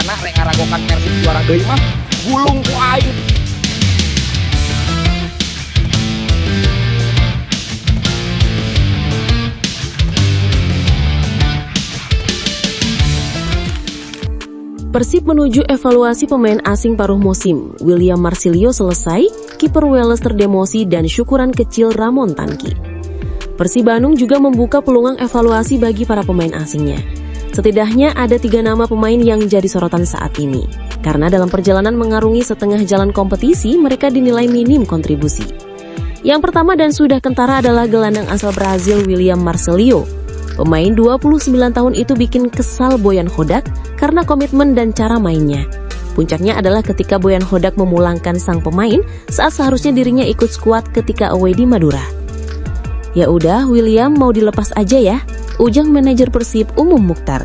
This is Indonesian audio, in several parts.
Maulana rek ngaragokan Persib juara deui mah gulung ku aing. Persib menuju evaluasi pemain asing paruh musim. William Marsilio selesai, kiper Wales terdemosi dan syukuran kecil Ramon Tanki. Persib Bandung juga membuka peluang evaluasi bagi para pemain asingnya. Setidaknya ada 3 nama pemain yang jadi sorotan saat ini. Karena dalam perjalanan mengarungi setengah jalan kompetisi, mereka dinilai minim kontribusi. Yang pertama dan sudah kentara adalah gelandang asal Brazil William Marsilio. Pemain 29 tahun itu bikin kesal Boyan Hodak karena komitmen dan cara mainnya. Puncaknya adalah ketika Boyan Hodak memulangkan sang pemain saat seharusnya dirinya ikut skuad ketika away di Madura. Ya udah, William mau dilepas aja ya, ujang manajer Persib Umum Mukhtar.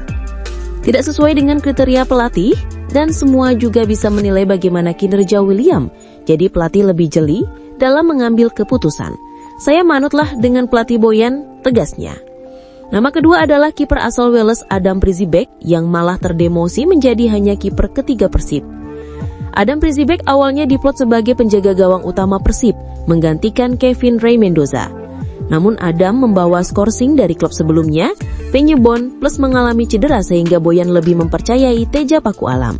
Tidak sesuai dengan kriteria pelatih dan semua juga bisa menilai bagaimana kinerja William. Jadi pelatih lebih jeli dalam mengambil keputusan. Saya manutlah dengan pelatih Boyan, tegasnya. Nama kedua adalah kiper asal Wales Adam Prizibec yang malah terdemosi menjadi hanya kiper ketiga Persib. Adam Prizibec awalnya diplot sebagai penjaga gawang utama Persib, menggantikan Kevin Ray Mendoza. Namun Adam membawa skorsing dari klub sebelumnya, Penyebon, plus mengalami cedera sehingga Boyan lebih mempercayai Teja Paku Alam.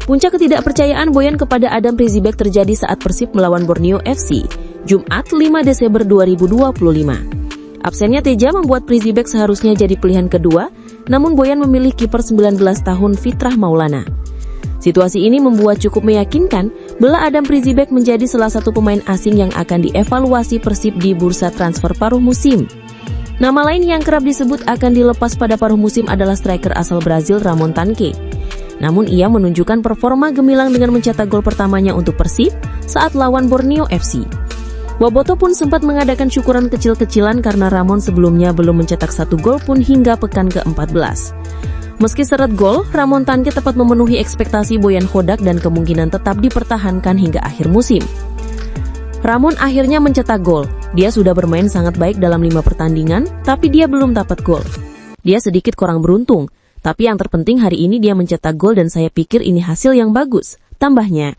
Puncak ketidakpercayaan Boyan kepada Adam Prizibec terjadi saat Persib melawan Borneo FC, Jumat 5 Desember 2025. Absennya Teja membuat Prizibec seharusnya jadi pilihan kedua, namun Boyan memilih kiper 19 tahun Fitrah Maulana. Situasi ini membuat cukup meyakinkan bila Adam Prizibec menjadi salah satu pemain asing yang akan dievaluasi Persib di bursa transfer paruh musim. Nama lain yang kerap disebut akan dilepas pada paruh musim adalah striker asal Brazil Ramon Tanque. Namun ia menunjukkan performa gemilang dengan mencetak gol pertamanya untuk Persib saat lawan Borneo FC. Boboto pun sempat mengadakan syukuran kecil-kecilan karena Ramon sebelumnya belum mencetak 1 gol pun hingga pekan ke-14. Meski seret gol, Ramon Tanque tepat memenuhi ekspektasi Boyan Hodak dan kemungkinan tetap dipertahankan hingga akhir musim. Ramon akhirnya mencetak gol. Dia sudah bermain sangat baik dalam 5 pertandingan, tapi dia belum dapat gol. Dia sedikit kurang beruntung, tapi yang terpenting hari ini dia mencetak gol dan saya pikir ini hasil yang bagus, tambahnya.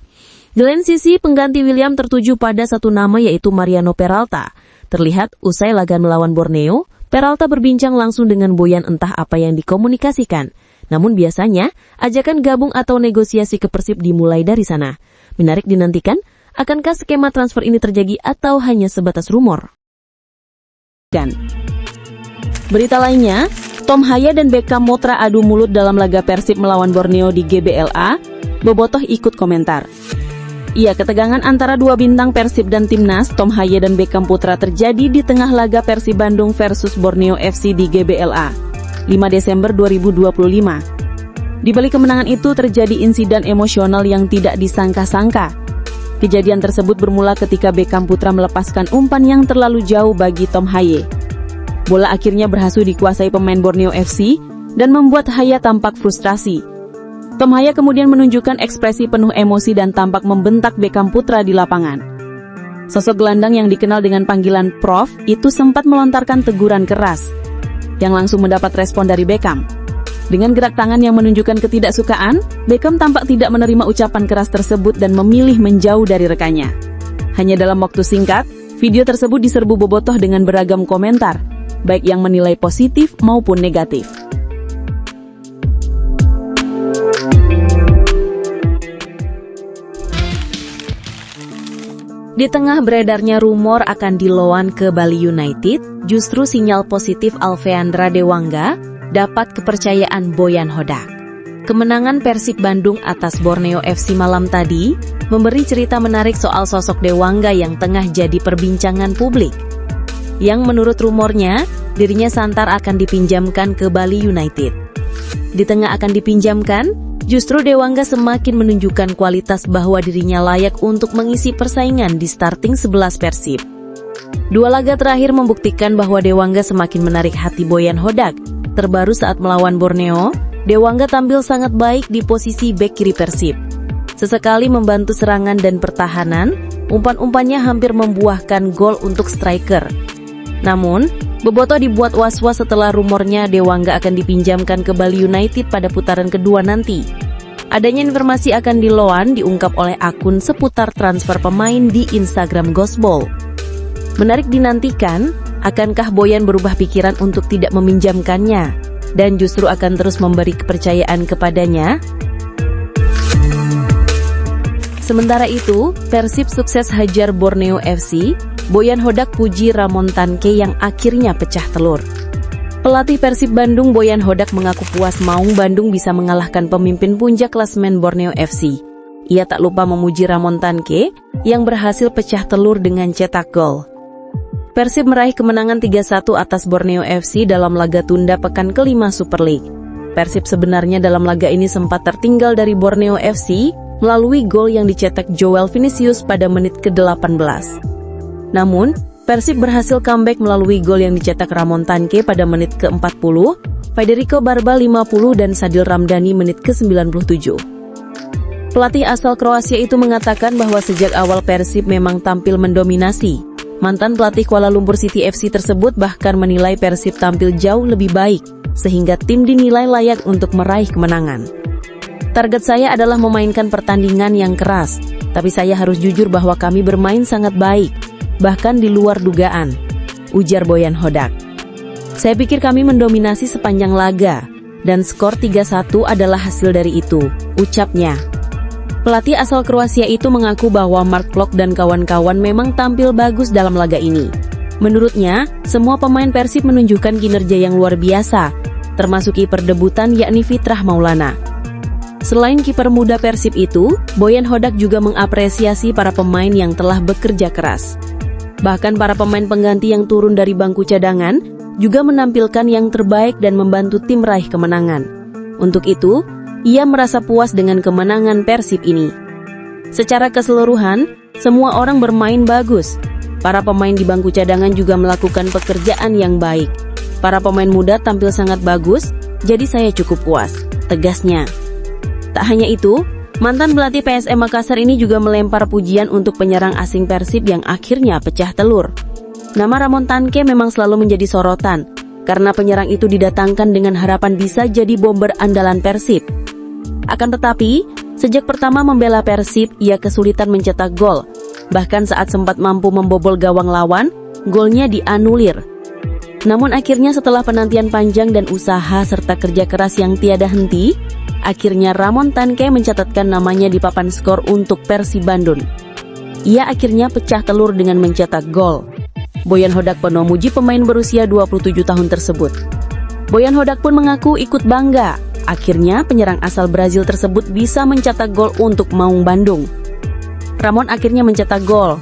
Di lain sisi, pengganti William tertuju pada satu nama yaitu Mariano Peralta. Terlihat usai laga melawan Borneo, Peralta berbincang langsung dengan Boyan entah apa yang dikomunikasikan. Namun biasanya, ajakan gabung atau negosiasi ke Persib dimulai dari sana. Menarik dinantikan, akankah skema transfer ini terjadi atau hanya sebatas rumor? Berita lainnya, Tom Haya dan Beckham Motra adu mulut dalam laga Persib melawan Borneo di GBLA. Bobotoh ikut komentar. Iya, ketegangan antara dua bintang Persib dan Timnas, Tom Haya dan Beckham Putra terjadi di tengah laga Persib Bandung versus Borneo FC di GBLA, 5 Desember 2025. Di balik kemenangan itu terjadi insiden emosional yang tidak disangka-sangka. Kejadian tersebut bermula ketika Beckham Putra melepaskan umpan yang terlalu jauh bagi Tom Haya. Bola akhirnya berhasil dikuasai pemain Borneo FC dan membuat Haya tampak frustrasi. Tom Haya kemudian menunjukkan ekspresi penuh emosi dan tampak membentak Beckham Putra di lapangan. Sosok gelandang yang dikenal dengan panggilan Prof itu sempat melontarkan teguran keras, yang langsung mendapat respon dari Beckham. Dengan gerak tangan yang menunjukkan ketidaksukaan, Beckham tampak tidak menerima ucapan keras tersebut dan memilih menjauh dari rekannya. Hanya dalam waktu singkat, video tersebut diserbu bobotoh dengan beragam komentar, baik yang menilai positif maupun negatif. Di tengah beredarnya rumor akan diloan ke Bali United, justru sinyal positif Alveandra Dewangga dapat kepercayaan Boyan Hodak. Kemenangan Persib Bandung atas Borneo FC malam tadi memberi cerita menarik soal sosok Dewangga yang tengah jadi perbincangan publik. Yang menurut rumornya, dirinya santar akan dipinjamkan ke Bali United. Di tengah akan dipinjamkan, justru Dewangga semakin menunjukkan kualitas bahwa dirinya layak untuk mengisi persaingan di starting 11 Persib. 2 laga terakhir membuktikan bahwa Dewangga semakin menarik hati Boyan Hodak. Terbaru saat melawan Borneo, Dewangga tampil sangat baik di posisi bek kiri Persib. Sesekali membantu serangan dan pertahanan, umpan-umpannya hampir membuahkan gol untuk striker. Namun, bobotoh dibuat was-was setelah rumornya Dewangga akan dipinjamkan ke Bali United pada putaran kedua nanti. Adanya informasi akan Diloan diungkap oleh akun seputar transfer pemain di Instagram Ghostball. Menarik dinantikan, akankah Boyan berubah pikiran untuk tidak meminjamkannya dan justru akan terus memberi kepercayaan kepadanya? Sementara itu, Persib sukses hajar Borneo FC, Boyan Hodak puji Ramon Tanque yang akhirnya pecah telur. Pelatih Persib Bandung Boyan Hodak mengaku puas Maung Bandung bisa mengalahkan pemimpin puncak klasemen Borneo FC. Ia tak lupa memuji Ramon Tanque yang berhasil pecah telur dengan cetak gol. Persib meraih kemenangan 3-1 atas Borneo FC dalam laga tunda pekan kelima Super League. Persib sebenarnya dalam laga ini sempat tertinggal dari Borneo FC melalui gol yang dicetak Joel Vinicius pada menit ke-18. Namun, Persib berhasil comeback melalui gol yang dicetak Ramon Tanque pada menit ke-40, Federico Barba 50 dan Sadil Ramdhani menit ke-97. Pelatih asal Kroasia itu mengatakan bahwa sejak awal Persib memang tampil mendominasi. Mantan pelatih Kuala Lumpur City FC tersebut bahkan menilai Persib tampil jauh lebih baik, sehingga tim dinilai layak untuk meraih kemenangan. Target saya adalah memainkan pertandingan yang keras, tapi saya harus jujur bahwa kami bermain sangat baik, bahkan di luar dugaan, ujar Boyan Hodak. Saya pikir kami mendominasi sepanjang laga, dan skor 3-1 adalah hasil dari itu, ucapnya. Pelatih asal Kroasia itu mengaku bahwa Mark Klok dan kawan-kawan memang tampil bagus dalam laga ini. Menurutnya, semua pemain Persib menunjukkan kinerja yang luar biasa, termasuk kiper debutan yakni Fitrah Maulana. Selain kiper muda Persib itu, Boyan Hodak juga mengapresiasi para pemain yang telah bekerja keras. Bahkan para pemain pengganti yang turun dari bangku cadangan juga menampilkan yang terbaik dan membantu tim raih kemenangan. Untuk itu, ia merasa puas dengan kemenangan Persib ini. Secara keseluruhan, semua orang bermain bagus. Para pemain di bangku cadangan juga melakukan pekerjaan yang baik. Para pemain muda tampil sangat bagus, jadi saya cukup puas, tegasnya. Tak hanya itu, mantan pelatih PSM Makassar ini juga melempar pujian untuk penyerang asing Persib yang akhirnya pecah telur. Nama Ramon Tanque memang selalu menjadi sorotan, karena penyerang itu didatangkan dengan harapan bisa jadi bomber andalan Persib. Akan tetapi, sejak pertama membela Persib, ia kesulitan mencetak gol. Bahkan saat sempat mampu membobol gawang lawan, golnya dianulir. Namun akhirnya setelah penantian panjang dan usaha serta kerja keras yang tiada henti, akhirnya Ramon Tanque mencatatkan namanya di papan skor untuk Persib Bandung. Ia akhirnya pecah telur dengan mencetak gol. Boyan Hodak pun memuji pemain berusia 27 tahun tersebut. Boyan Hodak pun mengaku ikut bangga. Akhirnya penyerang asal Brazil tersebut bisa mencetak gol untuk Maung Bandung. Ramon akhirnya mencetak gol.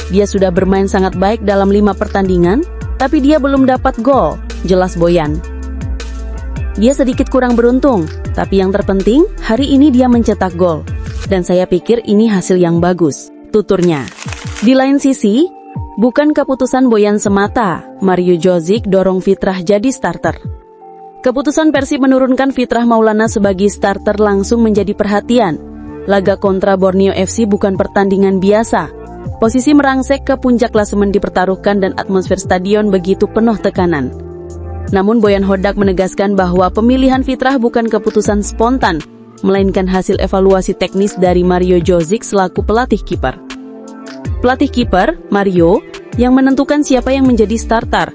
Dia sudah bermain sangat baik dalam 5 pertandingan, tapi dia belum dapat gol, jelas Boyan. Dia sedikit kurang beruntung, tapi yang terpenting, hari ini dia mencetak gol. Dan saya pikir ini hasil yang bagus, tuturnya. Di lain sisi, bukan keputusan Boyan semata, Mario Djordjic dorong Fitrah jadi starter. Keputusan Persib menurunkan Fitrah Maulana sebagai starter langsung menjadi perhatian. Laga kontra Borneo FC bukan pertandingan biasa. Posisi merangsek ke puncak klasemen dipertaruhkan dan atmosfer stadion begitu penuh tekanan. Namun Boyan Hodak menegaskan bahwa pemilihan Fitrah bukan keputusan spontan, melainkan hasil evaluasi teknis dari Mario Djordjic selaku pelatih kiper. Pelatih kiper, Mario, yang menentukan siapa yang menjadi starter.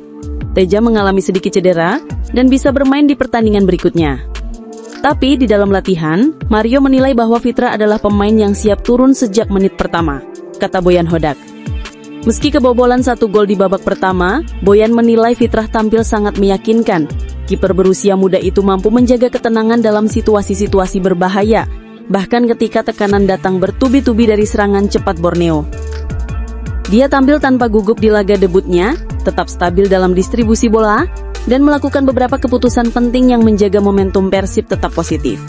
Teja mengalami sedikit cedera dan bisa bermain di pertandingan berikutnya. Tapi di dalam latihan, Mario menilai bahwa Fitrah adalah pemain yang siap turun sejak menit pertama, kata Boyan Hodak. Meski kebobolan 1 gol di babak pertama, Boyan menilai Fitrah tampil sangat meyakinkan. Kiper berusia muda itu mampu menjaga ketenangan dalam situasi-situasi berbahaya, bahkan ketika tekanan datang bertubi-tubi dari serangan cepat Borneo. Dia tampil tanpa gugup di laga debutnya, tetap stabil dalam distribusi bola, dan melakukan beberapa keputusan penting yang menjaga momentum Persib tetap positif.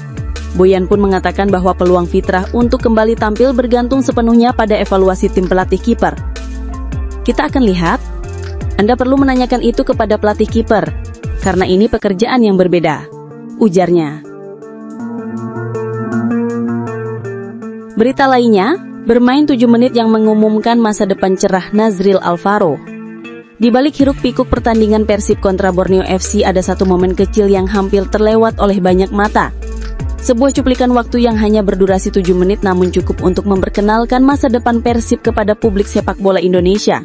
Boyan pun mengatakan bahwa peluang Fitrah untuk kembali tampil bergantung sepenuhnya pada evaluasi tim pelatih kiper. Kita akan lihat. Anda perlu menanyakan itu kepada pelatih kiper, karena ini pekerjaan yang berbeda, ujarnya. Berita lainnya, bermain 7 menit yang mengumumkan masa depan cerah Nazril Alvaro. Di balik hiruk-pikuk pertandingan Persib kontra Borneo FC ada satu momen kecil yang hampir terlewat oleh banyak mata. Sebuah cuplikan waktu yang hanya berdurasi 7 menit namun cukup untuk memperkenalkan masa depan Persib kepada publik sepak bola Indonesia.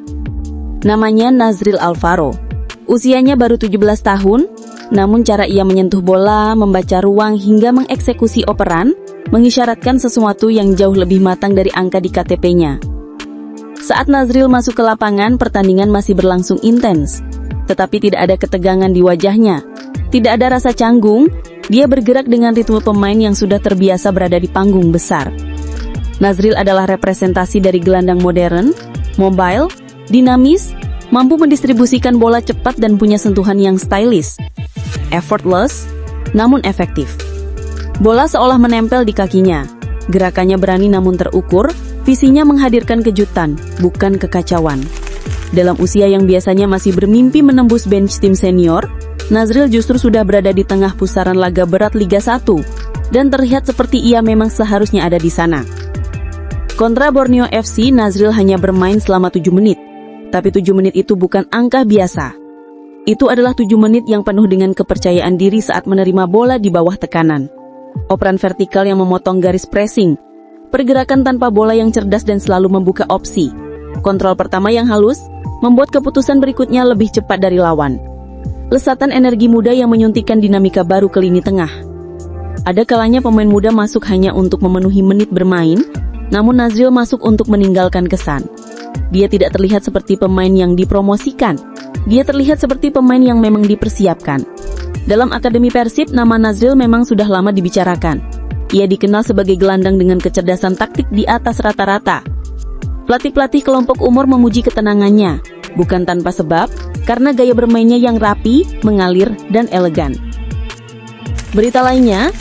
Namanya Nazril Alvaro. Usianya baru 17 tahun, namun cara ia menyentuh bola, membaca ruang hingga mengeksekusi operan, mengisyaratkan sesuatu yang jauh lebih matang dari angka di KTP-nya. Saat Nazril masuk ke lapangan, pertandingan masih berlangsung intens, tetapi tidak ada ketegangan di wajahnya. Tidak ada rasa canggung, dia bergerak dengan ritme pemain yang sudah terbiasa berada di panggung besar. Nazril adalah representasi dari gelandang modern, mobile, dinamis, mampu mendistribusikan bola cepat dan punya sentuhan yang stylish. Effortless, namun efektif. Bola seolah menempel di kakinya. Gerakannya berani namun terukur, visinya menghadirkan kejutan, bukan kekacauan. Dalam usia yang biasanya masih bermimpi menembus bench tim senior, Nazril justru sudah berada di tengah pusaran laga berat Liga 1 dan terlihat seperti ia memang seharusnya ada di sana. Kontra Borneo FC, Nazril hanya bermain selama 7 menit, tapi 7 menit itu bukan angka biasa. Itu adalah 7 menit yang penuh dengan kepercayaan diri saat menerima bola di bawah tekanan. Operan vertikal yang memotong garis pressing, pergerakan tanpa bola yang cerdas dan selalu membuka opsi. Kontrol pertama yang halus, membuat keputusan berikutnya lebih cepat dari lawan. Lesatan energi muda yang menyuntikkan dinamika baru ke lini tengah. Ada kalanya pemain muda masuk hanya untuk memenuhi menit bermain, namun Nazril masuk untuk meninggalkan kesan. Dia tidak terlihat seperti pemain yang dipromosikan, dia terlihat seperti pemain yang memang dipersiapkan. Dalam Akademi Persib, nama Nazril memang sudah lama dibicarakan. Ia dikenal sebagai gelandang dengan kecerdasan taktik di atas rata-rata. Pelatih-pelatih kelompok umur memuji ketenangannya, bukan tanpa sebab, karena gaya bermainnya yang rapi, mengalir, dan elegan. Berita lainnya,